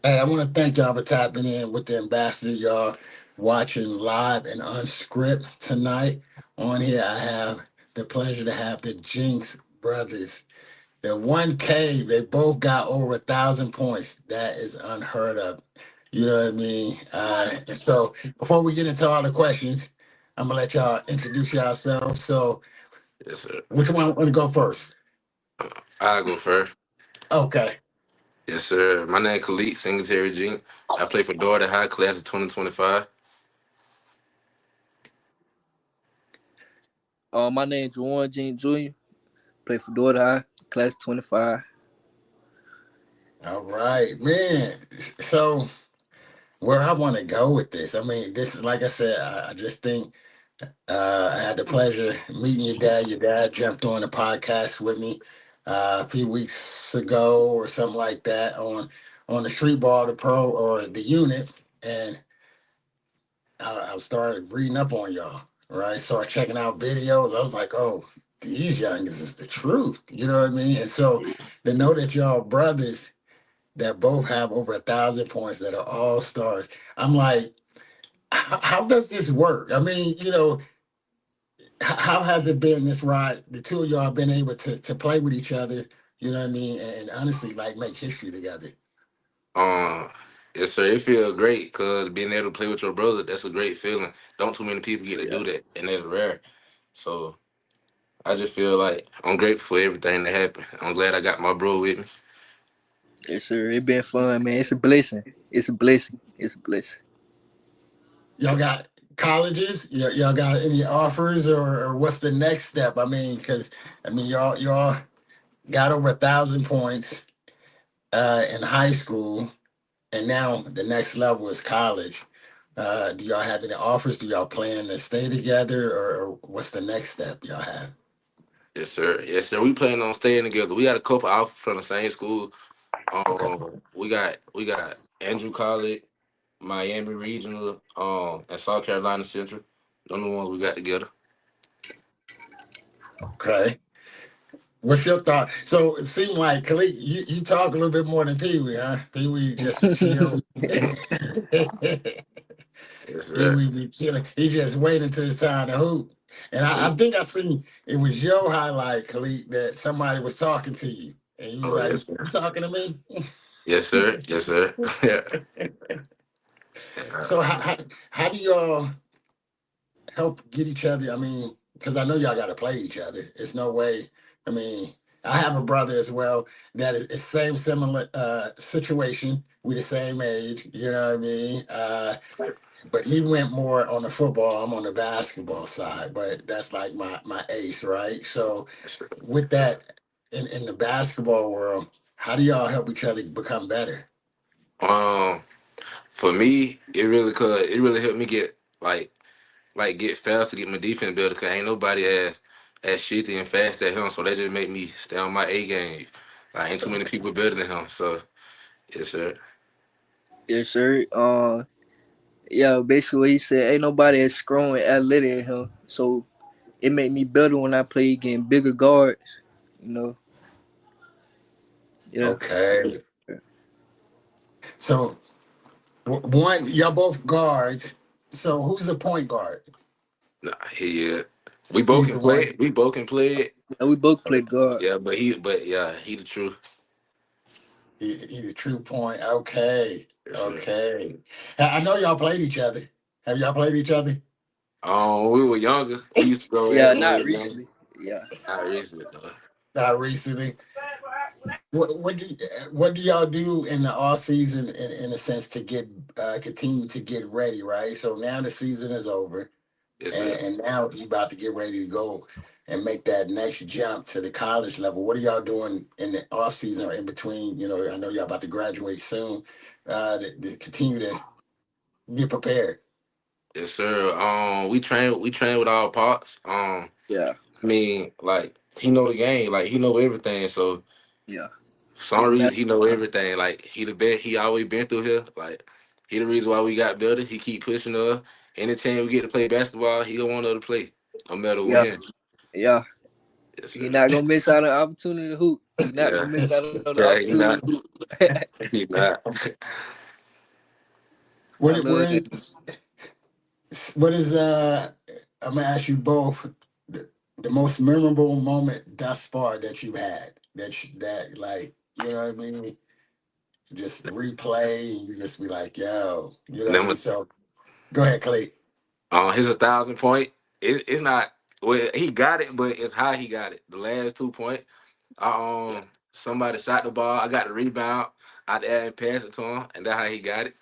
Hey, I want to thank y'all for tapping in with the ambassador. Y'all watching live and unscript tonight. On here, I have the pleasure to have the Jinks brothers. The 1K, they both got over 1,000 points. That is unheard of. You know what I mean? And so, before we get into all the questions, I'm gonna let y'all introduce yourselves. So, Yes, sir. which one want to go first? I'll go first. Okay. Yes, sir. My name Khalid Singletary Jink. I play for Dorada High, class of 2025. My name is Warren Jean Jr. Play for Dorada High, class 25. All right, man. So, where I want to go with this, I mean, this is like I said, I just think I had the pleasure meeting your dad. Your dad jumped on the podcast with me a few weeks ago or something like that on the street ball, the pro or the unit, and I started reading up on y'all. Right, started checking out videos. I was like, oh, these youngins is the truth. You know what I mean? And so to know that y'all brothers that both have over 1,000 points that are all stars, I'm like, how does this work? I mean, how has it been this ride? The two of y'all have been able to play with each other, you know what I mean, and honestly, like make history together. Um, yes, sir. It feels great because being able to play with your brother, that's a great feeling. Don't too many people get to Yeah. do that, and that's rare. So I just feel like I'm grateful for everything that happened. I'm glad I got my bro with me. Yes, sir. It been fun, man. It's a blessing. It's a blessing. It's a blessing. Y'all got colleges? Y'all got any offers, or what's the next step? I mean, because I mean, y'all got over 1,000 points in high school, and now the next level is college. Do y'all have any offers? Do y'all plan to stay together, or what's the next step y'all have? Yes, sir. Yes, sir. We planning on staying together. We got a couple offers from the same school. Okay. We got Andrew College, Miami Regional, and South Carolina Central. Them the ones we got together. Okay. What's your thought? So it seemed like Khalid, you talk a little bit more than Pee Wee, huh? Pee Wee just chill. Pee Yes, sir. Wee be chilling. He just waiting until it's time to hoop. And I Yes. think I seen it was your highlight, Khalid, that somebody was talking to you, and you was Oh, like, yes, sir. "You talking to me?" Yes, sir. Yes, sir. Yeah. Yeah. So how do y'all help get each other? I mean, because I know y'all got to play each other. It's no way. I mean, I have a brother as well that is same similar situation. We the same age. You know what I mean? But he went more on the football. I'm on the basketball side. But that's like my ace, right? So Yes, sir. with that in the basketball world, how do y'all help each other become better? Um, for me, it really helped me get get fast to get my defense built because ain't nobody as shifty and fast as him. So that just make me stay on my A game. Like ain't too many people better than him. So yes, sir. Yes, sir. Yeah, basically what he said, ain't nobody as strong and athletic as him. So it made me better when I play against bigger guards. You know. Yeah. Okay. So one, y'all both guards. So who's the point guard? Nah, yeah. We both He's can the play one. it. We both can play it. And we both played guard. Yeah, he the truth. He the true point. Okay. Yes, sir. Okay. I know y'all played each other. Have y'all played each other? We were younger. We used to go at Yeah, it when we not were younger. recently. Yeah. Not recently though. Not recently. What do y'all do in the off season in a sense to get continue to get ready, right? So now the season is over, Yes, and, sir. and now you about to get ready to go and make that next jump to the college level. What are y'all doing in the off season or in between? I know y'all about to graduate soon. To continue to get prepared. Yes, sir. We train with our pops. Yeah. I mean, like he know the game, like he know everything. So Yeah. for some It reason matters. he know everything. Like he the best. He always been through here. Like he the reason why we got better. He keep pushing us. Anytime we get to play basketball, he don't want us to play, no matter Yeah. when. Yeah. Yes, He sir. not gonna miss out on the opportunity to hoop. He not Yeah, gonna miss out on the yeah. He opportunity not. to hoop. He not. I What love that. what is I'm gonna ask you both the most memorable moment thus far that you had that like you know what I mean just replay and you just be like yo you know And what I then mean with so go ahead Clay. his 1,000 point, it's not well he got it, but it's how he got it. The last 2 point, somebody shot the ball, I got the rebound, I there and passed it to him, and that's how he got it.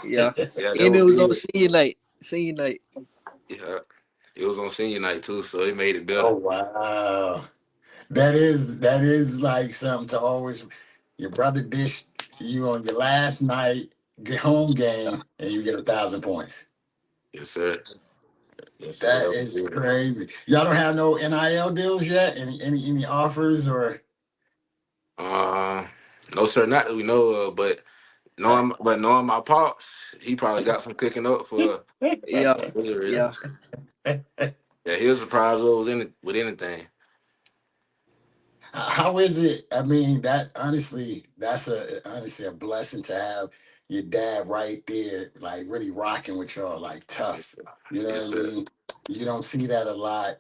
Yeah. Yeah, that And it was was on big. senior night. Senior night. Yeah, it was on senior night too, so it made it better. Oh wow, that is like something to always your brother dished you on your last night get home Yeah. game and you get 1,000 points. Yes, sir. Yes, sir. That That was is good. crazy. Y'all don't have no NIL deals yet? Any offers or Uh, no, sir, not that we know of, but uh, knowing my pops, he probably got some cooking up for Yeah. Israel. Yeah. Yeah, he'll surprise us with anything. how is it? I mean, that honestly, that's honestly a blessing to have your dad right there, like really rocking with y'all, like tough. You know what Yes, I sir. mean? You don't see that a lot,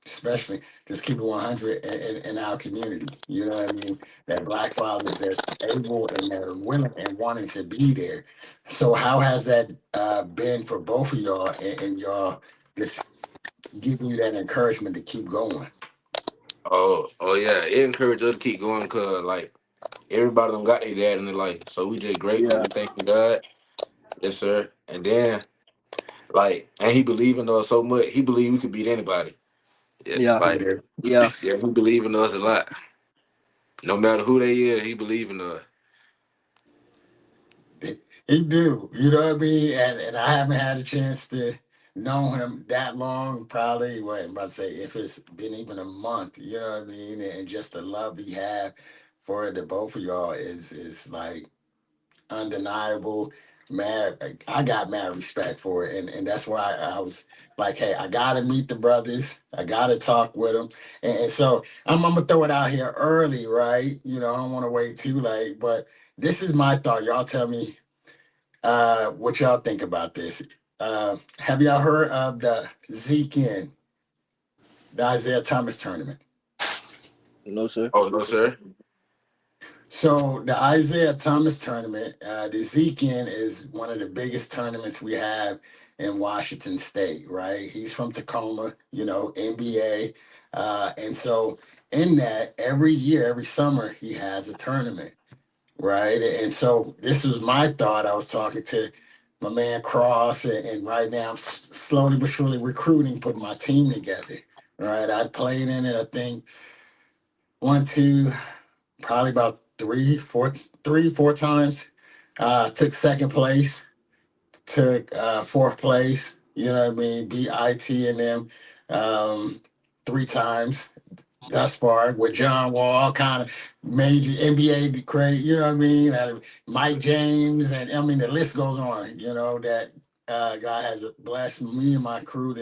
especially just keep it 100 in our community. You know what I mean? That black fathers that's able and that are willing and wanting to be there. So how has that been for both of y'all and y'all just giving you that encouragement to keep going? Oh yeah. It encouraged us to keep going because like everybody done got their dad in their life, so we just grateful. Yeah. We thanking God. Yes, sir. And then like, and he believed in us so much. He believed we could beat anybody. Yeah, Yeah. like Yeah. yeah, he believed in us a lot. No matter who they is, he believed in us. He do, you know what I mean? And I haven't had a chance to know him that long, probably what I'm about to say, if it's been even a month, you know what I mean? And just the love he have for the both of y'all is like undeniable. Mad I got mad respect for it. And that's why I was like, hey, I gotta meet the brothers. I gotta talk with them. And so I'm gonna throw it out here early, right? You know, I don't wanna wait too late, but this is my thought. Y'all tell me what y'all think about this? Have y'all heard of the Zeke the Isaiah Thomas tournament? No, sir. Oh no, sir. So the Isaiah Thomas tournament, the Zeke is one of the biggest tournaments we have in Washington State, right? He's from Tacoma, you know, NBA, and so in that every year, every summer, he has a tournament. Right. And so this was my thought. I was talking to my man Cross, and right now I'm slowly but surely recruiting, putting my team together. Right. I played in it, I think, one, two, probably about three, four times. Took second place, took fourth place, you know what I mean? Beat IT and them um, three times thus far with John Wall, kind of major NBA crazy, you know what I mean? Mike James, and I mean the list goes on. You know that guy has blessed me and my crew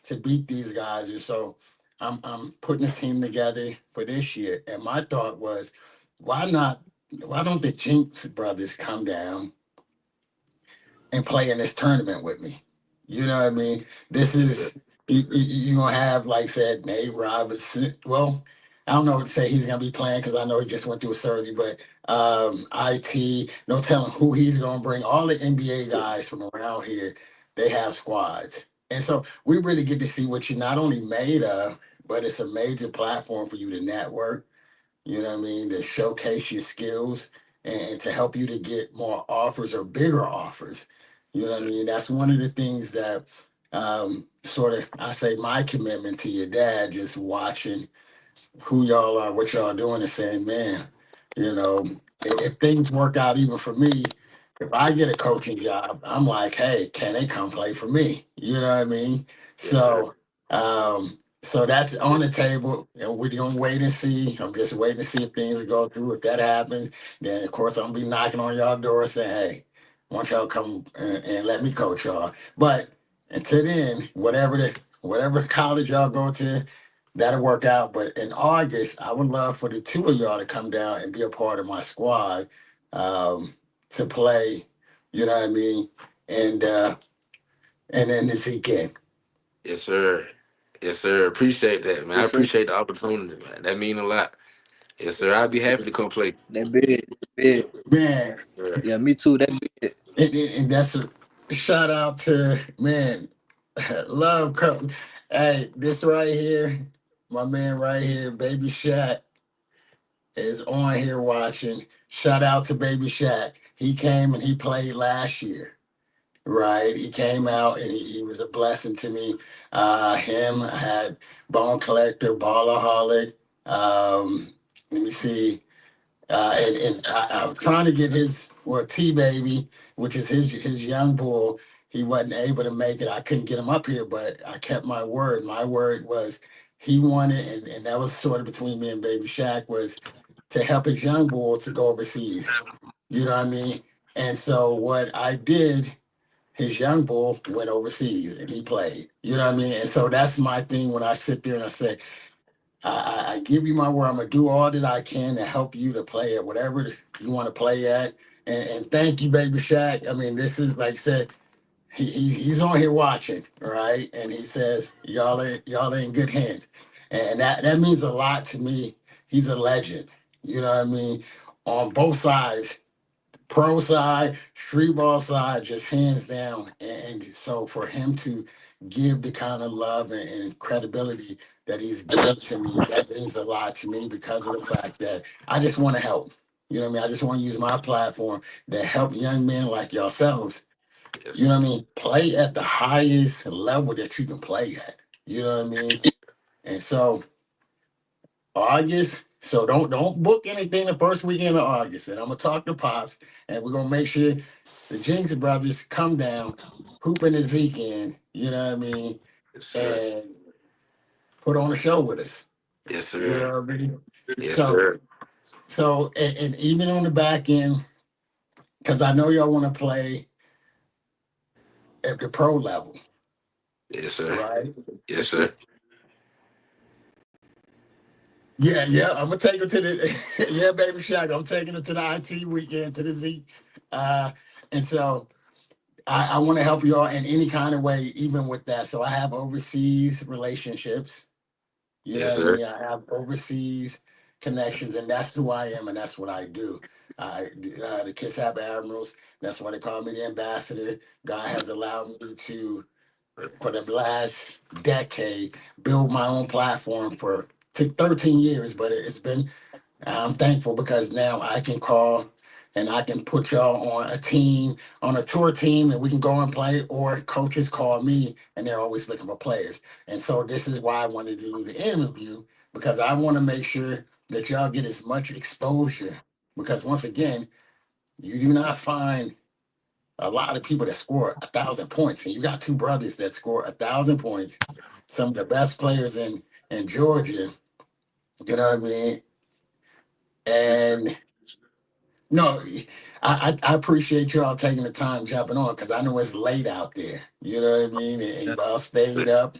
to beat these guys, and so I'm putting a team together for this year. And my thought was, why not? Why don't the Jinks brothers come down and play in this tournament with me? You know what I mean? This is you gonna have like said Nate Robinson. Well, I don't know what to say he's gonna be playing because I know he just went through a surgery, but IT, no telling who he's gonna bring. All the NBA guys from around here, they have squads. And so we really get to see what you're not only made of, but it's a major platform for you to network, you know what I mean, to showcase your skills and to help you to get more offers or bigger offers. You know Yes, what I sir. mean? That's one of the things that sort of I say my commitment to your dad, just watching who y'all are, what y'all doing, and saying, man, you know, if things work out even for me, if I get a coaching job, I'm like, hey, can they come play for me? You know what I mean? Yes, sir. So that's on the table, and we're gonna wait and see. I'm just waiting to see if things go through. If that happens, then of course I'm gonna be knocking on y'all door saying, hey, why don't y'all come and let me coach y'all? But until then, whatever college y'all go to, that'll work out. But in August, I would love for the two of y'all to come down and be a part of my squad to play. You know what I mean? And uh, and then this weekend. Yes, sir. Yes, sir. Appreciate that, man. I Yes, sir. appreciate the opportunity, man. That mean a lot. Yes, sir. I'd be happy to come play. That big, that big. Man, Yes, sir. Yeah, me too. That big. and that's a shout out to man, love. Hey, this right here, my man right here, Baby Shaq is on here watching. Shout out to Baby Shaq. He came and he played last year. Right, he came out and he was a blessing to me. Him, I had Bone Collector, Ballaholic. Let me see. I was trying to get his well T Baby, which is his young bull. He wasn't able to make it. I couldn't get him up here, but I kept my word. My word was he wanted, and that was sort of between me and Baby Shaq was to help his young bull to go overseas. You know what I mean? And so what I did, his young bull went overseas and he played. You know what I mean? And so that's my thing when I sit there and I say, I give you my word. I'm gonna do all that I can to help you to play at whatever you want to play at. And thank you, Baby Shaq. I mean, this is like I said, he's on here watching, right? And he says, y'all are in good hands. And that means a lot to me. He's a legend. You know what I mean? On both sides, pro side, street ball side, just hands down. And so for him to give the kind of love and credibility that he's given to me, that means a lot to me because of the fact that I just want to help. You know what I mean? I just want to use my platform to help young men like yourselves, Yes, you know what I mean, play at the highest level that you can play at. You know what I mean? And so August. So don't book anything the first weekend of August. And I'm gonna talk to Pops, and we're gonna make sure the Jinks brothers come down, hooping the Zeke in. You know what I mean, yes, sir. and put on a show with us. Yes, You sir. know what I mean. Yes, So sir. and even on the back end, because I know y'all want to play at the pro level, Yes, sir. right? Yes, sir. Yeah, yeah. I'm gonna take it to the yeah, baby Shaq. I'm taking it to the IT weekend to the Zeke. Uh, and so I want to help you all in any kind of way, even with that. So I have overseas relationships. You know Yes, what I sir. mean? I have overseas connections, and that's who I am, and that's what I do. The Kiss App Admirals, that's why they call me the ambassador. God has allowed me to, for the last decade, build my own platform for took 13 years, but it's been I'm thankful because now I can call and I can put y'all on a team, on a tour team, and we can go and play, or coaches call me and they're always looking for players. And so this is why I wanted to do the interview because I want to make sure that y'all get as much exposure. Because once again, you do not find a lot of people that score 1,000 points, and you got two brothers that score 1,000 points, some of the best players in Georgia. You know what I mean? And no, I appreciate y'all taking the time jumping on because I know it's late out there. You know what I mean? And y'all stayed up,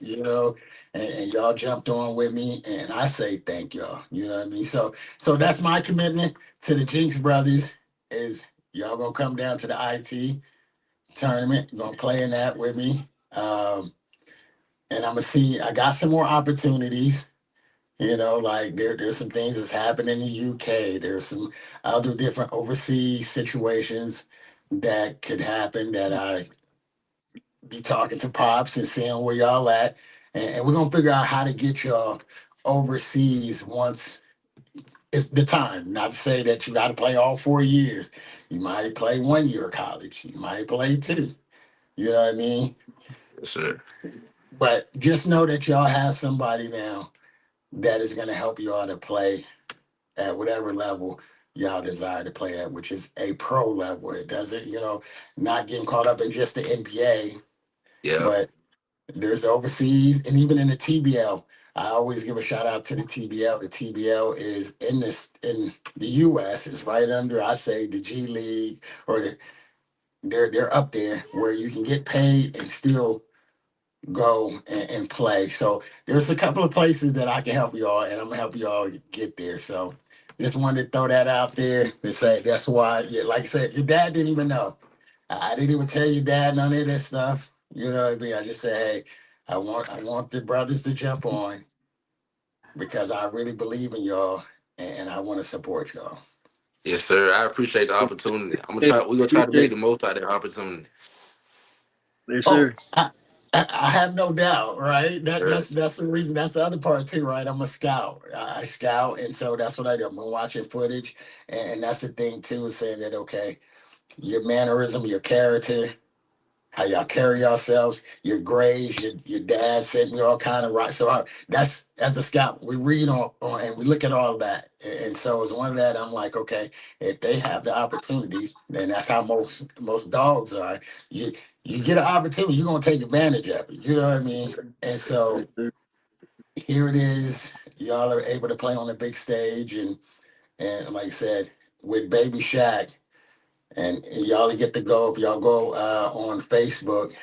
and y'all jumped on with me. And I say thank y'all. You know what I mean? So that's my commitment to the Jinx brothers is y'all gonna come down to the IT tournament. You're gonna play in that with me. And I'm gonna see I got some more opportunities. Like there's some things that's happened in the UK. There's some other different overseas situations that could happen that I be talking to Pops and seeing where y'all at. And we're gonna figure out how to get y'all overseas once it's the time. Not to say that you gotta play all 4 years. You might play 1 year of college. You might play two. You know what I mean? Yes, sir. But just know that y'all have somebody now that is gonna help you all to play at whatever level y'all desire to play at, which is a pro level. It doesn't, not getting caught up in just the NBA, Yeah. but there's overseas and even in the TBL. I always give a shout out to the TBL. The TBL is in the US, it's right under, I say, the G League or they're up there where you can get paid and still go and play. So there's a couple of places that I can help y'all, and I'm gonna help y'all get there. So just wanted to throw that out there to say that's why. Yeah, like I said, your dad didn't even know. I didn't even tell your dad none of this stuff. You know what I mean? I just said, hey, I want the brothers to jump on because I really believe in y'all and I want to support y'all. Yes, sir. I appreciate the opportunity. I'm gonna Hey, try. We're gonna try to make appreciate the it. most out of the opportunity. Yes, Oh, sir. I have no doubt, right? Sir. That's the reason. That's the other part too, right? I'm a scout. I scout, and so that's what I do. I'm watching footage, and that's the thing too, is saying that okay, your mannerism, your character, how y'all carry yourselves, your grades, your dad sent me all kind of right. So that's as a scout, we read on and we look at all that, and so as one of that, I'm like, okay, if they have the opportunities, then that's how most dogs are. You you get an opportunity, you're gonna take advantage of it. You know what I mean? And Yes, so sir. here it is. Y'all are able to play on the big stage, and like I said, with Baby Shaq, and y'all get to go. If y'all go on Facebook,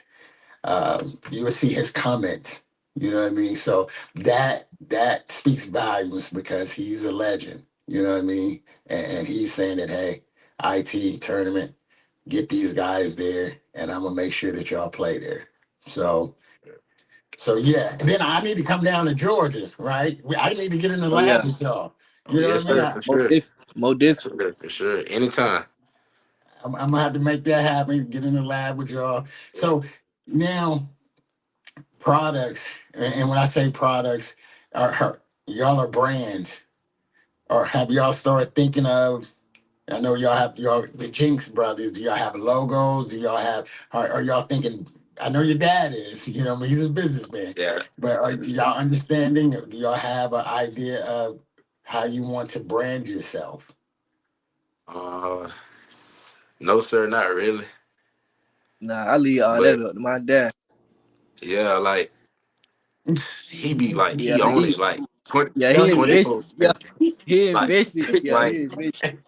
you will see his comment. You know what I mean? So that speaks volumes because he's a legend. You know what I mean? And he's saying that, hey, IT tournament, get these guys there, and I'm gonna make sure that y'all play there. So yeah. And then I need to come down to Georgia, right? I need to get in the Oh lab yeah, with y'all. Oh, You know what yes, I mean? sir. For more sure. diff, more diff. Sure, for sure. Anytime. I'm gonna have to make that happen. Get in the lab with y'all. So now products, and when I say products, y'all are brands, or have y'all started thinking of? I know y'all have y'all the Jinks brothers. Do y'all have logos? Do y'all have? Are y'all thinking? I know your dad is. You know, he's a businessman. Yeah. But are y'all understanding? Do y'all have an idea of how you want to brand yourself? Uh, no, sir, not really. Nah, I leave all that But up to my dad. yeah, like he be like Yeah, he own he it like 20, yeah Yo, he he invested. four Yeah, seven. he Like invested. Yeah, he like invested.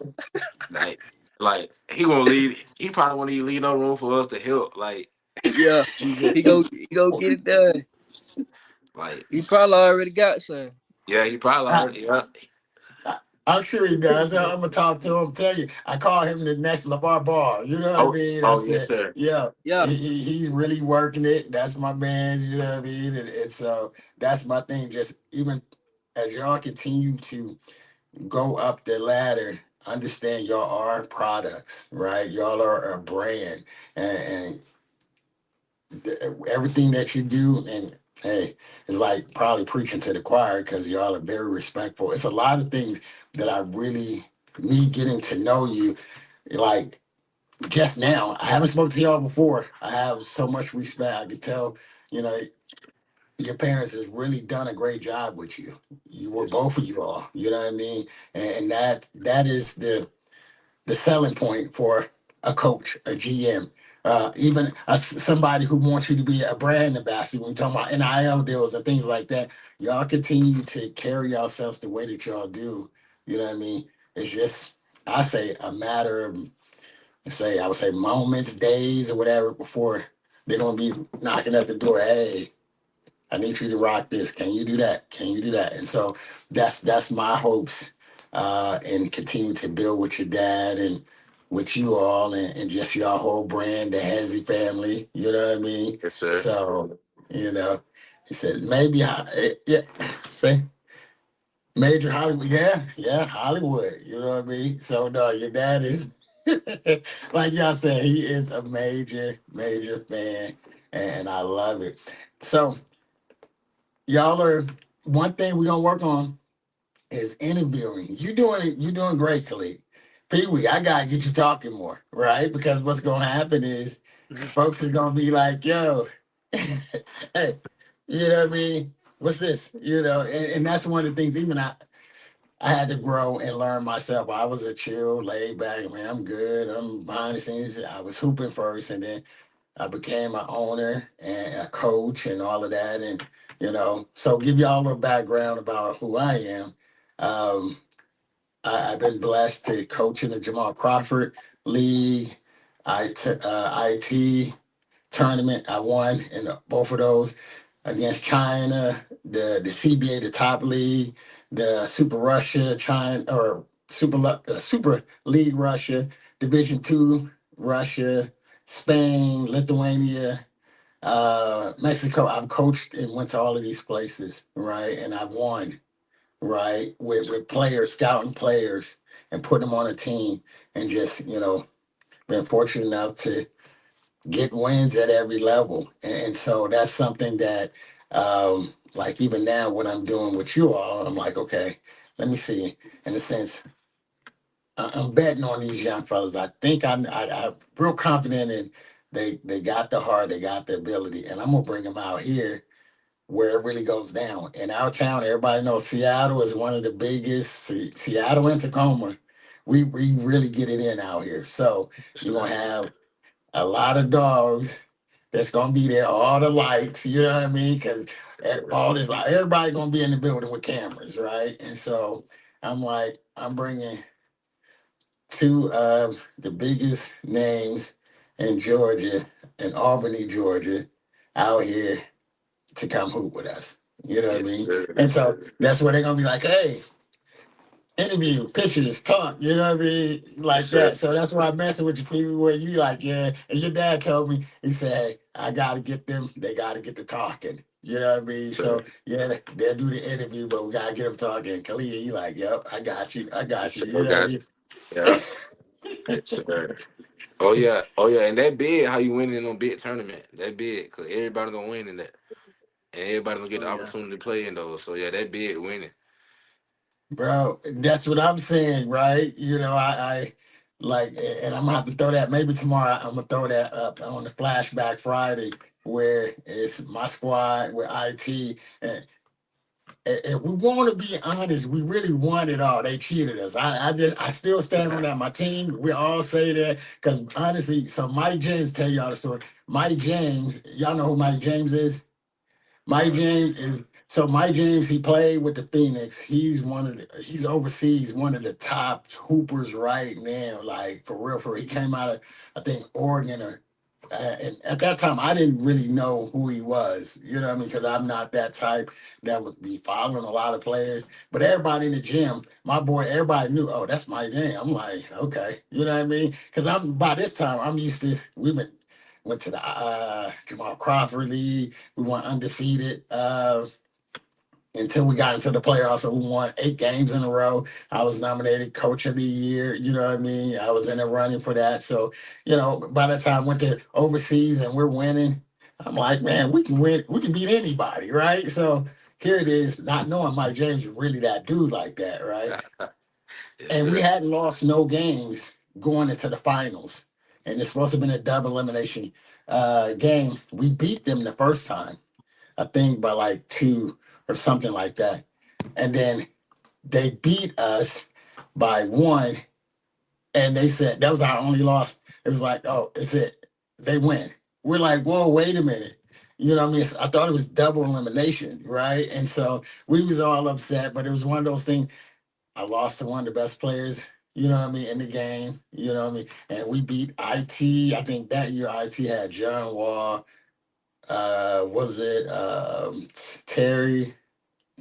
like he won't leave. He probably won't even leave no room for us to help. Like Yeah, he just he go get it done. like He probably already got some. yeah. He probably I, already yeah. I'm sure he does. I'm gonna talk to him. Tell you, I call him the next LeVar Ball. You know what I Oh mean? I oh yes said, sir. yeah, Yeah, he's really working it. That's my man. You know what I mean? And so that's my thing. Just even as y'all continue to go up the ladder, understand y'all are products, right? Y'all are a brand, and everything that you do, and hey, it's like probably preaching to the choir because y'all are very respectful. It's a lot of things that I really, me getting to know you, like just now. I haven't spoken to y'all before. I have so much respect. I can tell, you know, your parents has really done a great job with you. You were Yes both of you all. You know what I mean? And that is the selling point for a coach, a GM, even somebody who wants you to be a brand ambassador. When we talk about NIL deals and things like that, y'all continue to carry yourselves the way that y'all do. You know what I mean? It's just, I say, a matter of, say, I would say moments, days, or whatever before they're gonna be knocking at the door. Hey, I need you to rock this. Can you do that? Can you do that? And so that's my hopes, and continue to build with your dad and with you all, and just your whole brand, the Hezzy family. You know what I mean? yes sir. So he said maybe yeah, say major Hollywood. Yeah, yeah, Hollywood. You know what I mean? So no, your dad is like y'all said, he is a major fan, and I love it. So y'all are one thing we're gonna work on is interviewing. You doing great, Khalid. Pee Wee, I gotta get you talking more, right? Because what's gonna happen is folks is gonna be like, yo, hey, you know what I mean? What's this? You know, and that's one of the things, even I had to grow and learn myself. I was a chill, laid back, man, I'm good. I'm behind the scenes. I was hooping first, and then I became an owner and a coach and all of that. And, so give y'all a background about who I am. Um, I've been blessed to coach in the Jamal Crawford League, IT tournament. I won in both of those against China, the CBA, the top league, the Super Russia, China, or Super League Russia, Division Two Russia, Spain, Lithuania, Mexico. I've coached and went to all of these places, right? And I've won, right, with players, scouting players, and putting them on a team, and just been fortunate enough to get wins at every level. And so that's something that, like even now, what I'm doing with you all, I'm like, okay, let me see. In a sense, I'm betting on these young fellas. I think I'm real confident in they got the heart, they got the ability, and I'm gonna bring them out here where it really goes down. In our town, everybody knows Seattle is one of the biggest. Seattle and Tacoma, we really get it in out here. So you're gonna have a lot of dogs that's gonna be there, all the lights, you know what I mean? Because all this, like, everybody gonna be in the building with cameras, right? And so I'm like, I'm bringing two of the biggest names in Georgia, in Albany, Georgia, out here to come hoop with us. You know what I Yes, mean? sir. And Yes, so sir. that's where they're gonna be like, hey, interview, pictures, talk, you know what I mean? Yes, Like sir. that. So that's why I'm messing with you people where you like, yeah. And your dad told me, he said, hey, I gotta get them, they gotta get to talking. You know what I mean? Yes, sir. So yeah, they'll do the interview, but we gotta get them talking. Khalid, you like, yep, I got Yes, you. sir. You know what Gotcha. Yeah. Yes, sir. Oh yeah. Oh yeah. And that big, how you win in a big tournament? That big, cause everybody gonna win in that, and everybody gonna get Oh the yeah. opportunity to play in those. So yeah, that big winning. Bro, that's what I'm saying, right? I like, and I'm gonna have to throw that maybe tomorrow. I'm gonna throw that up on the Flashback Friday, where it's my squad with IT, and we want to be honest. We really want it all. They cheated us. I still stand on that. My team, we all say that because honestly, so Mike James tell y'all the story. Mike James, y'all know who Mike James is? Mike Uh, James is so Mike James. He played with the Phoenix. He's overseas, one of the top hoopers right now. Like for real, for real. He came out of I think Oregon or. And at that time, I didn't really know who he was. You know what I mean? Because I'm not that type that would be following a lot of players. But everybody in the gym, my boy, everybody knew. Oh, that's my jam. I'm like, okay, you know what I mean? Because I'm by this time, I'm used to. Went to the Jamal Crawford League. We went undefeated until we got into the playoffs. So we won 8 games in a row. I was nominated Coach of the Year. You know what I mean? I was in the running for that. So by the time I went to overseas and we're winning, I'm like, man, we can win. We can beat anybody, right? So here it is, not knowing Mike James is really that dude like that, right? yes, And we sir. hadn't lost no games going into the finals. And it's supposed to have been a double elimination game. We beat them the first time, I think by like 2 or something like that. And then they beat us by 1. And they said that was our only loss. It was like, oh, it's it. They win. We're like, whoa, wait a minute. You know what I mean? I thought it was double elimination, right? And so we was all upset, but it was one of those things. I lost to one of the best players, you know what I mean, in the game, you know what I mean? And we beat IT. I think that year IT had John Wall, was it Terry?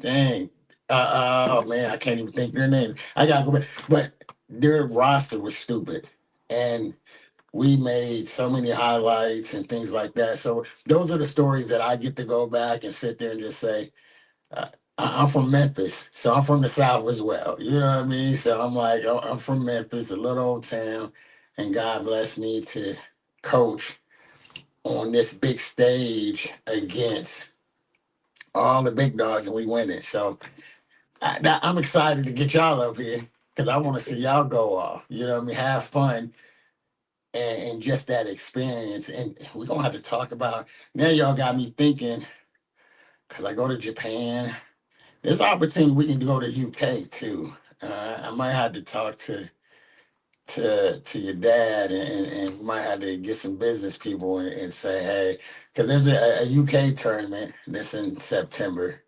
Dang. Oh man, I can't even think of their name. I gotta go back. But their roster was stupid. And we made so many highlights and things like that. So those are the stories that I get to go back and sit there and just say, uh, I'm from Memphis, so I'm from the South as well. You know what I mean? So I'm like, oh, I'm from Memphis, a little old town, and God bless me to coach on this big stage against all the big dogs, and we win it. So I'm excited to get y'all up here because I want Yes, to sir. see y'all go off. You know what I mean? Have fun and just that experience. And we're gonna have to talk about now. Y'all got me thinking because I go to Japan. There's opportunity we can go to UK too. I might have to talk to your dad, and we might have to get some business people and say, hey, because there's a UK tournament that's in September.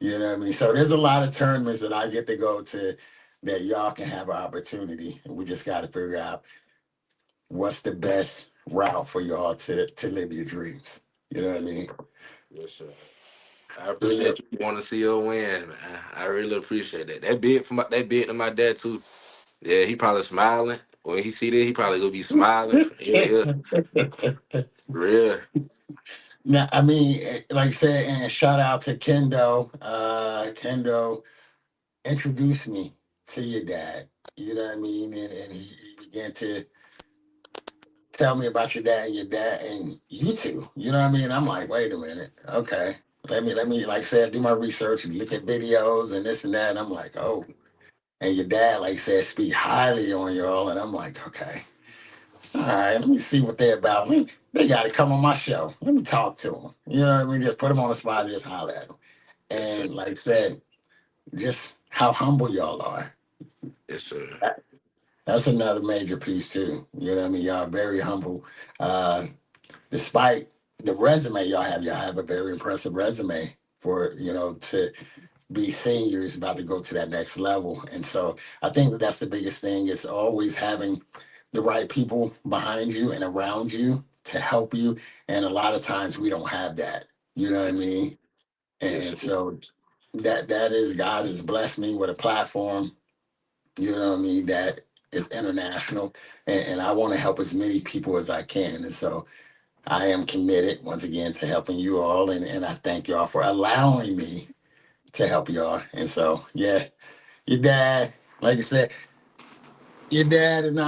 You know what I mean? So there's a lot of tournaments that I get to go to that y'all can have an opportunity, and we just got to figure out what's the best route for y'all to live your dreams. You know what I mean? Yes, sir. I Yeah. appreciate you want to see her win, man. I really appreciate that. That big to my dad too. Yeah, he probably smiling. when he see that, he probably gonna be smiling from ear to ear. Real. Now, I mean, like I said, and shout out to Kendo. Kendo introduced me to your dad. You know what I mean? And he began to tell me about your dad and your dad and you two. You know what I mean? I'm like, wait a minute. Okay. Let me, like I said, do my research and look at videos and this and that. And I'm like, oh. And your dad, like I said, speak highly on y'all. And I'm like, okay. All right, let me see what they're about. They got to come on my show. Let me talk to them. You know what I mean? Just put them on the spot and just holler at them. Yes, sir. And like I said, just how humble y'all are. Yes, sir. That- That's another major piece too. You know what I mean? Y'all are very humble. Uh, Despite the resume y'all have a very impressive resume for, to be seniors about to go to that next level. And so I think that's the biggest thing is always having the right people behind you and around you to help you. And a lot of times we don't have that. You know what I Yes, mean? yes, And sir. so that is God has blessed me with a platform, you know what I mean, that is international. And I want to help as many people as I can. And so I am committed once again to helping you all. And I thank y'all for allowing me to help y'all. And so, yeah, your dad, like I said, your dad and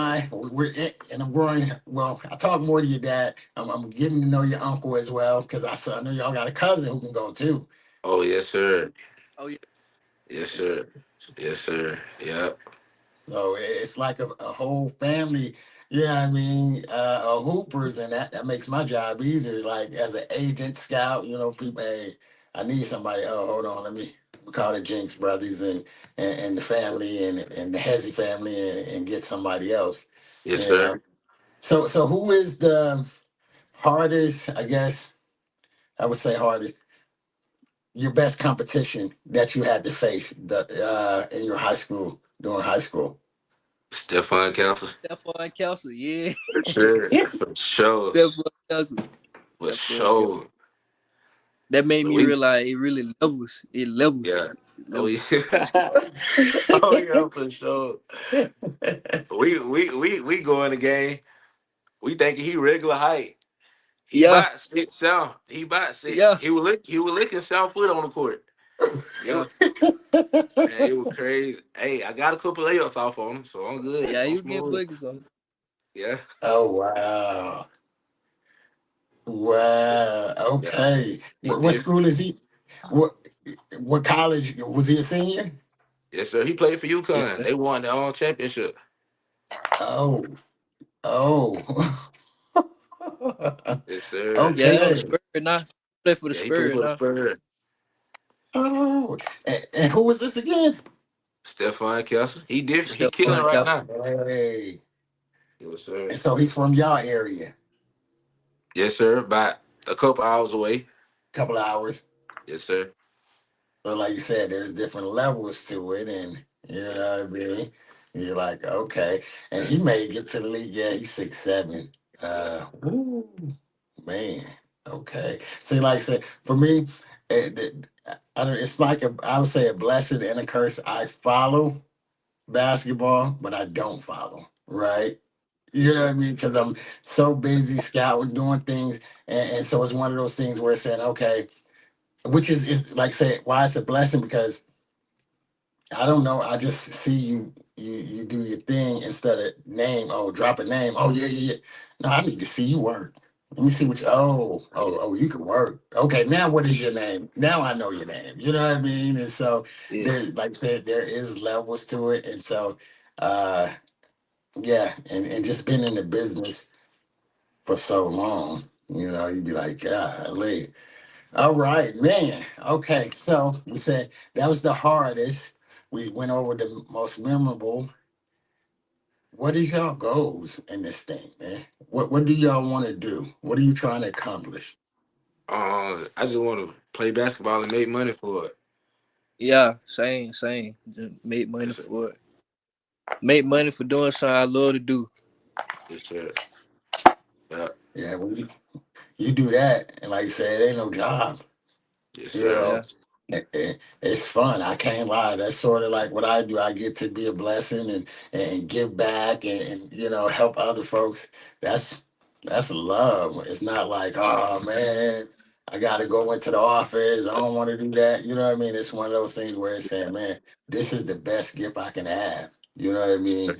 and I'm growing. Well, I talk more to your dad. I'm getting to know your uncle as well because I know y'all got a cousin who can go too. Oh, yes, sir. Oh yeah. Yes, sir. Yes, sir. Yep. So it's like a whole family, you know what I mean, of hoopers, and that makes my job easier. Like as an agent scout, people, hey, I need somebody. Oh, hold on, we call the Jinks brothers and the family and the Hezzy family and get somebody else, Yes, you know. sir. So who is the hardest? I guess I would say hardest. Your best competition that you had to face in your high school during high school. Stephon Castle. Stephon Kelsey, yeah. For sure. For sure. Stephon Kelsey. For Stephon Kelsey. sure. That made But me we, realize it really levels. It levels. yeah. It Oh, levels yeah. basketball. Oh, yeah, for sure. We go in the game. We thinking he regular height. He Yeah, about 6'7". He about six. yeah, He was licking 7 foot on the court. It yeah. was, man, it was crazy. Hey, I got a couple layups off on him, so I'm good. Yeah, I'm you get smooth. buckets on. Yeah. Oh wow. Wow. Yeah. Okay. He What different. school is he? What what college was he a senior? Yes, sir. He played for Yes, UConn. sir. They won their own championship. Oh. Oh. Yes, sir. Yeah, he on the Okay. Spurs now. Play for the Yeah, he played Spurs for the now. Spurs. Oh. And who was this again? Stephon Kelsey. He different. He killing Stephon right Kelsey. now. Hey. Yes, sir. And so he's from y'all area. Yes, sir. About a couple hours away. Couple hours. Yes, sir. So like you said, there's different levels to it, and you Yeah. know what I mean. You're like, okay, and Yeah. he may get to the league. Yeah, he's 6'7". Yeah. Woo, man. Okay. See, like I said, for me, it's like I would say a blessing and a curse. I follow basketball, but I don't follow. Right. Yes, You know what sir. I mean? Because I'm so busy scouting, doing things, and so it's one of those things where it's saying, okay, which is like say why it's a blessing because I don't know. I just see you do your thing instead of name. Oh, drop a name. Oh yeah, yeah, yeah. No, I need to see you work. Let me see what you. Oh, you can work. Okay, now what is your name? Now I know your name. You know what I mean? And so Yeah, there, like I said, there is levels to it. And so, uh, yeah, and just been in the business for so long, you'd be like, golly. All right, man. Okay, so we said that was the hardest. We went over the most memorable. What is y'all goals in this thing, man? What do y'all want to do? What are you trying to accomplish? I just want to play basketball and make money for it. yeah. Same, same. Just make money Yes, sir. for it. Make money for doing something I love to do. Yes, sir. Yeah. Yeah, you do that, and like you said, it ain't no job. Yes, You sir. Yeah, know, It's fun. I can't lie. That's sort of like what I do. I get to be a blessing and give back and help other folks. That's that's love. It's not like, oh man, I got to go into the office. I don't want to do that. You know what I mean? It's one of those things where it's saying, man, this is the best gift I can have. You know what I mean?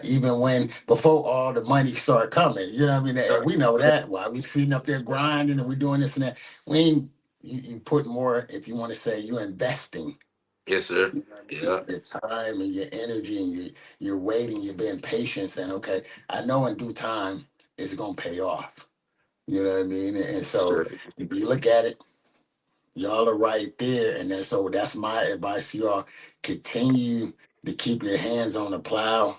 Even when before all the money started coming, you know what I mean? And we know that while we sitting up there grinding and we doing this and that, we ain't you put more, if you want to say you're investing, Yes, sir. you know what I mean, Yeah. your time and your energy and you're waiting, you're being patient, saying, okay, I know in due time it's gonna pay off. You know what I mean? And Yes, so sir. if you look at it, y'all are right there. And then so that's my advice to y'all. Continue to keep your hands on the plow,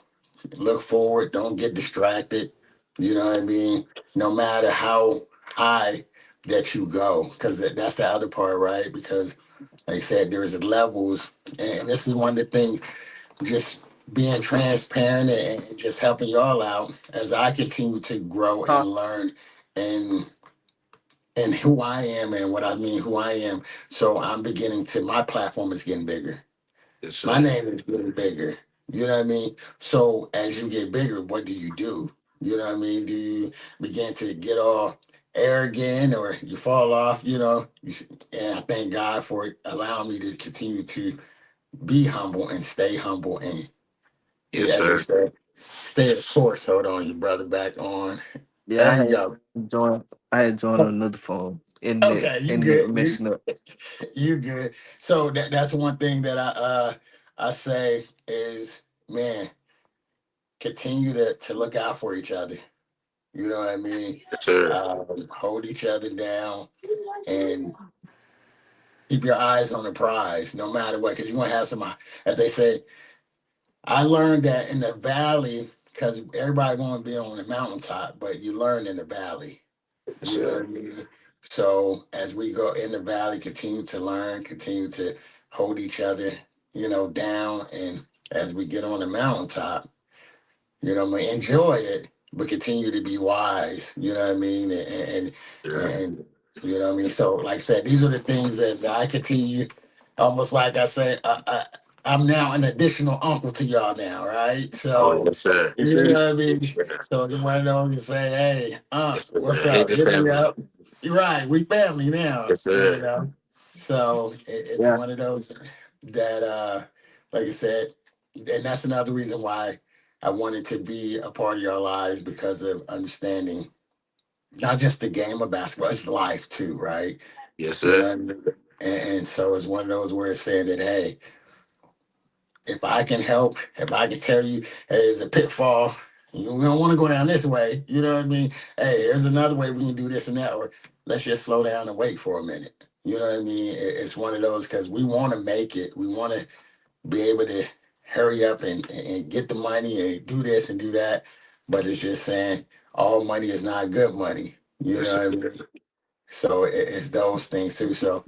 look forward, don't get distracted. You know what I mean? No matter how high that you go, because that's the other part, right? Because like I said, there's levels, and this is one of the things. Just being transparent and just helping y'all out as I continue to grow and Huh? learn and who I am and what I mean who I am. So I'm beginning to my platform is getting bigger. Yes, My sir. name is getting bigger. You know what I mean? So as you get bigger, what do you do? You know what I mean? Do you begin to get all arrogant or you fall off? And I thank God for allowing me to continue to be humble and stay humble and, Yes, as they sir. say, stay the course. Hold on, your brother back on. Yeah, There you go. I had joined on another phone. Okay, you Internet good. messing up. You good. So that's one thing that I say is, man, continue to look out for each other. You know what I mean? Yes, sir. Hold each other down and keep your eyes on the prize, no matter what, because you're gonna have some. As they say, I learned that in the valley, because everybody gonna be on the mountaintop, but you learn in the valley. Yes, You know what sir. I mean? So as we go in the valley, continue to learn, continue to hold each other, down, and as we get on the mountaintop, enjoy it, but continue to be wise. You know what I mean? Yeah. And you know what I mean. So, like I said, these are the things that I continue. Almost like I say, I'm now an additional uncle to y'all now, right? Oh, So, yes, sir. Yes, you know sir. what I Yes, mean. sir. So it's one of those you say, "Hey, Yes, what's sir. Hate up? the Hit me family. up." You're right. We family now. Yes, sir. So it's Yeah. one of those that, like I said, and that's another reason why I wanted to be a part of your lives because of understanding not just the game of basketball, it's life too, right? Yes, You know sir. what I mean? And so it's one of those where it's saying that, hey, if I can help, if I can tell you, hey, it's a pitfall, you don't want to go down this way, you know what I mean? Hey, there's another way we can do this and that, or let's just slow down and wait for a minute. You know what I mean? It's one of those because we want to make it. We want to be able to hurry up and get the money and do this and do that. But it's just saying all money is not good money. You Yes, know sir. what I mean? So it's those things too. So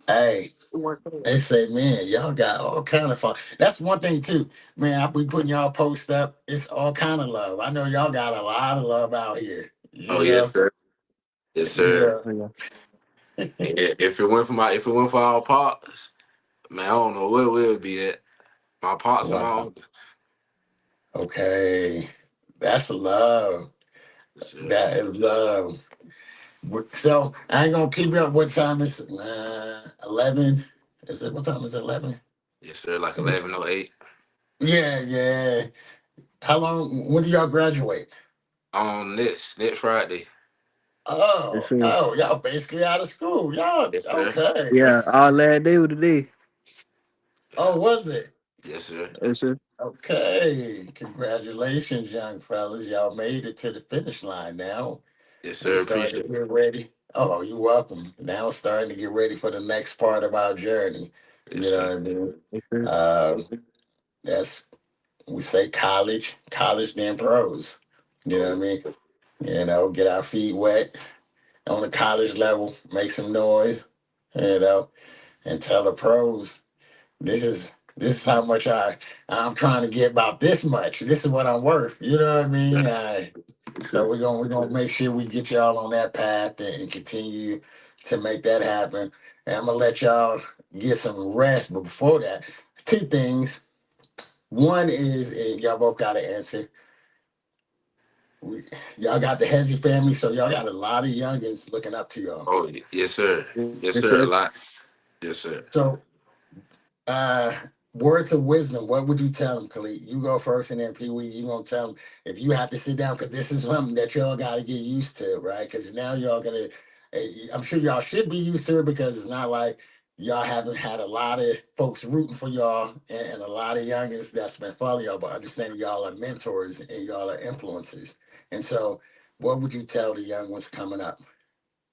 hey, they say, man, y'all got all kind of fun. That's one thing too, man. I be putting y'all post up. It's all kind of love. I know y'all got a lot of love out here. Oh, yes, sir. Yes, sir. Yeah. Oh, yeah. If it went for our pops, man, I don't know where we'll be at. My pops and my Wow. uncle. Okay, that's love. Yes, sir. That is love. So I ain't gonna keep you up. What time is 11? Is it what time is it, 11? Yes, sir. Like 11:08 Yeah, yeah. How long? When do y'all graduate? on next Friday. Yes, Oh, sir. oh, y'all basically out of school. Y'all Yes, sir. okay? Yeah, our last day of the day. Oh, was it? Yes, sir. Yes, sir. Okay. Congratulations, young fellas. Y'all made it to the finish line now. Yes, And sir. starting Appreciate to it. get ready. Oh, you're welcome. Now starting to get ready for the next part of our journey. Yes, You know sir. what I mean? Yes, sir. That's we say college then pros. You know what I Oh, mean? Get our feet wet on the college level, make some noise, you know, and tell the pros this is how much I'm trying to get about this much. This is what I'm worth. You know what I mean? Yes, So sir. we're gonna make sure we get y'all on that path and continue to make that happen. And I'm gonna let y'all get some rest. But before that, two things. One is, and y'all both got to answer. We, y'all got the Hezzy family, so y'all got a lot of youngins looking up to y'all. Oh, yes, sir. Yes, Yes, sir. sir. A lot. Yes, sir. So, uh, words of wisdom. What would you tell them, Khalid? You go first, and then Pee Wee, you gonna tell them if you have to sit down because this is something that y'all got to get used to, right? Because now y'all gonna. I'm sure y'all should be used to it because it's not like y'all haven't had a lot of folks rooting for y'all and a lot of youngins that's been following y'all, but understanding y'all are mentors and y'all are influencers. And so, what would you tell the young ones coming up?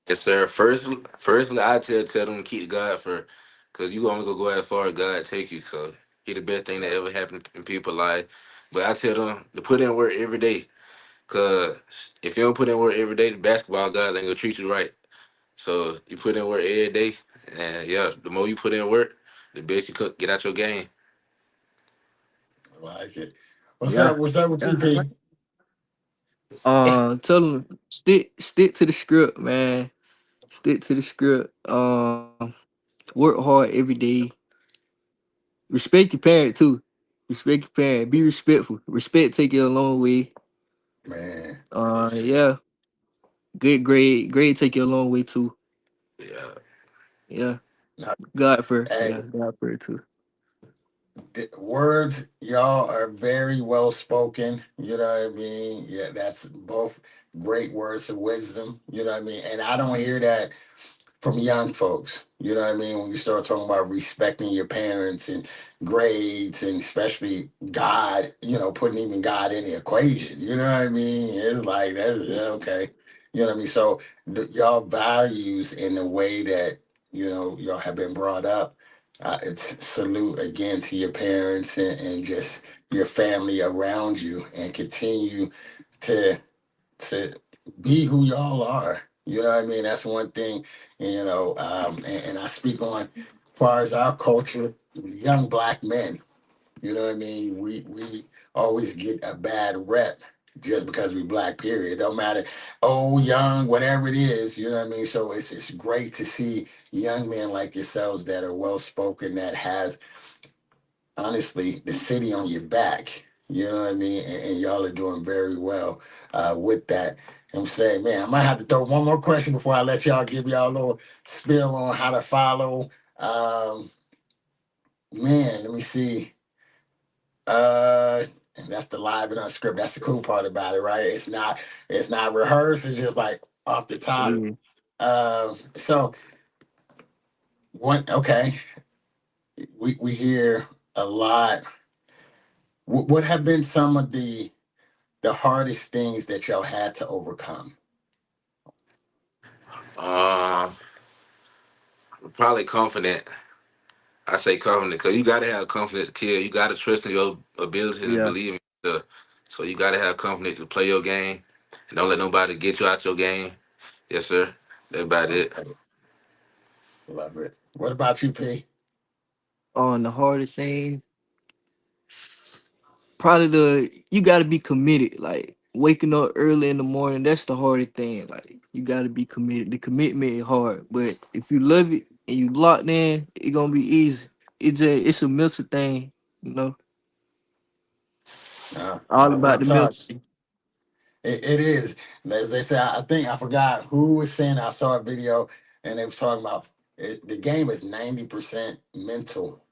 Yes, sir. Firstly, I tell them to keep God first, cause you only go as far as God take you. So he the best thing that ever happened in people's life. But I tell them to put in work every day, cause if you don't put in work every day, the basketball guys ain't gonna treat you right. So you put in work every day, and yeah, the more you put in work, the best you could get out your game. I like it. What's Yeah. up? What's up with Yeah, you, I like. P? Tell them stick to the script, man. Stick to the script. Work hard every day. Respect your parent too. Respect your parent. Be respectful. Respect take you a long way. Man, listen. Yeah. Good grade. Grade take you a long way too. Yeah. Yeah. Now, God first. hey, Yeah. God first too. the words, y'all are very well spoken. You know what I mean? Yeah, that's both great words of wisdom. You know what I mean? And I don't hear that from young folks. You know what I mean? When you start talking about respecting your parents and grades and especially God, putting even God in the equation. You know what I mean? It's like that's yeah, okay. You know what I mean? So y'all values in the way that y'all have been brought up. It's salute again to your parents and just your family around you, and continue to to be who y'all are. You know what I mean? That's one thing, and I speak on as far as our culture, young black men. You know what I mean? We always get a bad rep just because we black, period. It don't matter, old, young, whatever it is, you know what I mean? So it's great to see young men like yourselves that are well spoken, that has honestly the city on your back. You know what I mean? And y'all are doing very well with that. I'm saying, man, I might have to throw one more question before I let y'all give y'all a little spill on how to follow. Um, Man, let me see. And that's the live and unscripted. That's the cool part about it, right? It's not rehearsed. It's just like off the top. So, So one, okay, we hear a lot. What have been some of the hardest things that y'all had to overcome? Um, Probably confident. I say confident because you gotta have confidence to kill. You gotta trust in your ability to yeah. believe in yourself. So you gotta have confidence to play your game and don't let nobody get you out your game. Yes, sir. That's about it. Okay, love it. What about you, P? On the hardest thing, probably you gotta be committed. Like waking up early in the morning, that's the hardest thing. Like you gotta be committed. The commitment is hard, but if you love it and you locked in, it gonna be easy. It's a mental thing, you know. All Real about the mental. talk. It is. As they say, I think I forgot who was saying. I saw a video and they was talking about it, the game is 90% mental,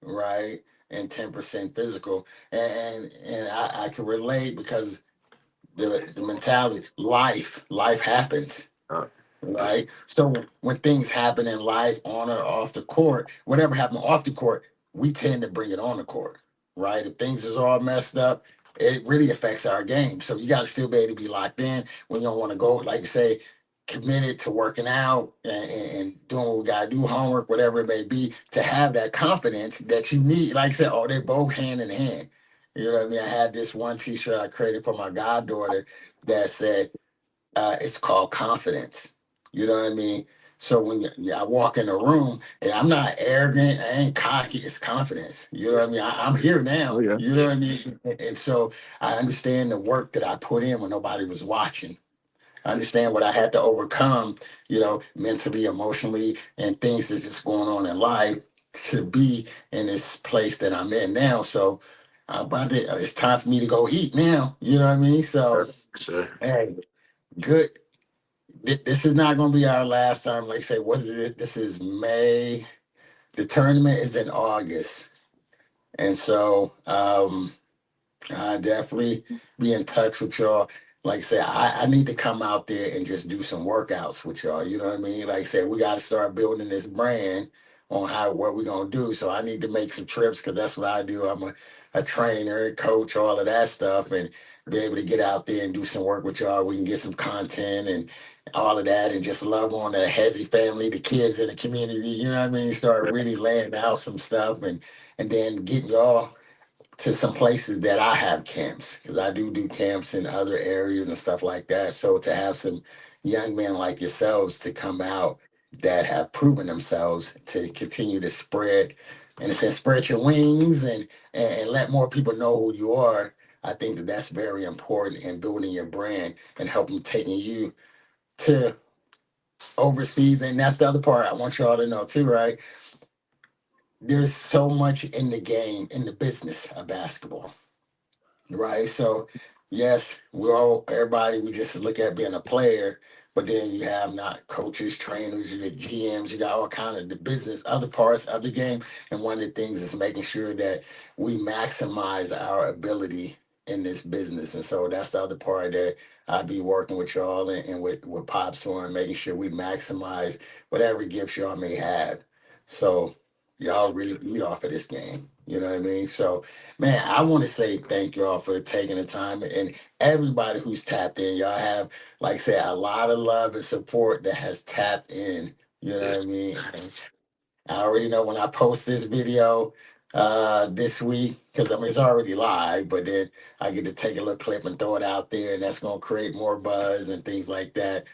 right? And 10% physical. And I can relate because the mentality, life happens. Uh, yes. Right. So when things happen in life, on or off the court, whatever happened off the court, we tend to bring it on the court. Right. If things is all messed up, it really affects our game. So you got to still be able to be locked in when you don't want to go, like you say, committed to working out and doing what we got to do, homework, whatever it may be, to have that confidence that you need. Like I said, oh, they both hand in hand. You know what I mean? I had this one T-shirt I created for my goddaughter that said, it's called confidence. You know what I mean? So when I walk in a room and I'm not arrogant, I ain't cocky, it's confidence. You know what I Yes. mean? I'm here Oh now. yeah. You know what I Yes. mean? And so I understand the work that I put in when nobody was watching. understand what I had to overcome, mentally, emotionally, and things that's just going on in life to be in this place that I'm in now. So it's time for me to go eat now. You know what I mean? So, Sir. hey, good. This is not going to be our last time. Like I say, what is it? This is May. The tournament is in August. And so, I definitely be in touch with y'all. Like I said, I need to come out there and just do some workouts with y'all. You know what I mean? Like I said, we got to start building this brand on how what we're gonna do. So I need to make some trips because that's what I do. I'm a trainer, coach, all of that stuff, and be able to get out there and do some work with y'all. We can get some content and all of that, and just love on the Hezzy family, the kids in the community. You know what I mean? Start really laying out some stuff and then getting y'all to some places that I have camps because I do camps in other areas and stuff like that. So to have some young men like yourselves to come out that have proven themselves to continue to spread, in a sense, spread your wings and let more people know who you are. I think that that's very important in building your brand and helping taking you to overseas. And that's the other part I want y'all to know too, right? There's so much in the game, in the business of basketball, right? So, yes, everybody, we just look at being a player, but then you have not coaches, trainers, you got GMs, you got all kind of the business, other parts of the game. And one of the things is making sure that we maximize our ability in this business. And so that's the other part that I be working with y'all and with Pops on, making sure we maximize whatever gifts y'all may have. So y'all really lead off of this game. You know what I mean? So man, I want to say thank y'all for taking the time and everybody who's tapped in. Y'all have, like I said, a lot of love and support that has tapped in. You know what I Yes. mean? And I already know when I post this video this week, because I mean it's already live, but then I get to take a little clip and throw it out there, and that's gonna create more buzz and things like that.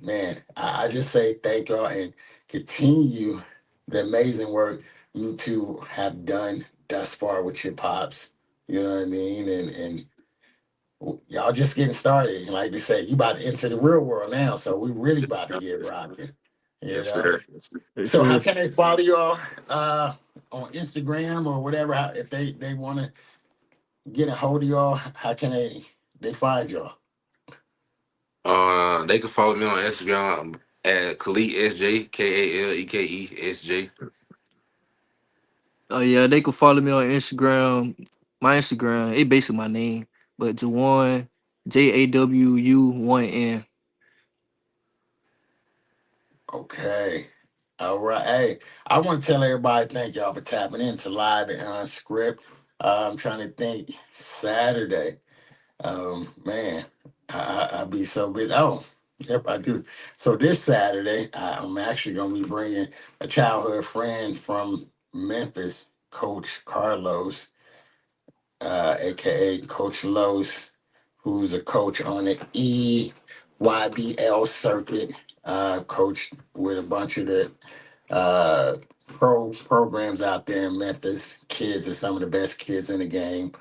Man, I just say thank y'all and continue the amazing work you two have done thus far with your pops. You know what I mean? And y'all just getting started. And like they say, you about to enter the real world now, so we really about to get rocking. You Yes, know. sir. For So how sure. can they follow y'all on Instagram or whatever? If they want to get a hold of y'all, how can they find y'all? They can follow me on Instagram at Khalid SJ, KALEKESJ. Oh yeah, they can follow me on Instagram. My Instagram, it basically my name, but Jawan JAWU1N. Okay. All right. Hey, I want to tell everybody thank y'all for tapping into live and unscript. I'm trying to think Saturday. Man, I'll be so busy. Oh, yep, I do. So this Saturday, I'm actually going to be bringing a childhood friend from Memphis, Coach Carlos, aka Coach Los, who's a coach on the EYBL circuit, coach with a bunch of the uh, programs out there in Memphis. Kids are some of the best kids in the game.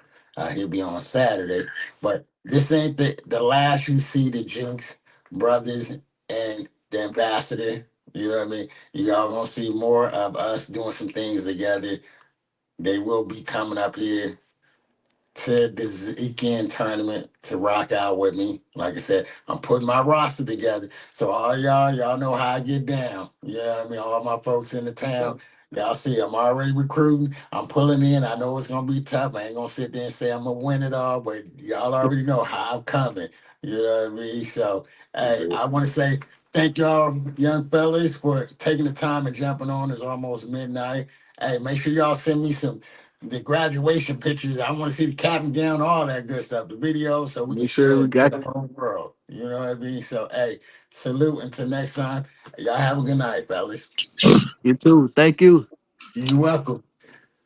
He'll be on Saturday, but this ain't the last you see the Jinks brothers and the ambassador. You know what I mean? Y'all gonna see more of us doing some things together. They will be coming up here to this weekend tournament to rock out with me. Like I said, I'm putting my roster together. So all y'all know how I get down. You know what I mean? All my folks in the town, y'all see I'm already recruiting. I'm pulling in. I know it's gonna be tough. I ain't gonna sit there and say I'm gonna win it all, but y'all already know how I'm coming. You know what I mean? So Yes, hey, sir. I want to say thank y'all, young fellas, for taking the time and jumping on. It's almost midnight. Hey, make sure y'all send me the graduation pictures. I want to see the cap and gown, all that good stuff, the video, so we can Make sure share we it to got the you. whole world. You know what I mean? So, hey, salute until next time. Y'all have a good night, fellas. You too. Thank you. You welcome.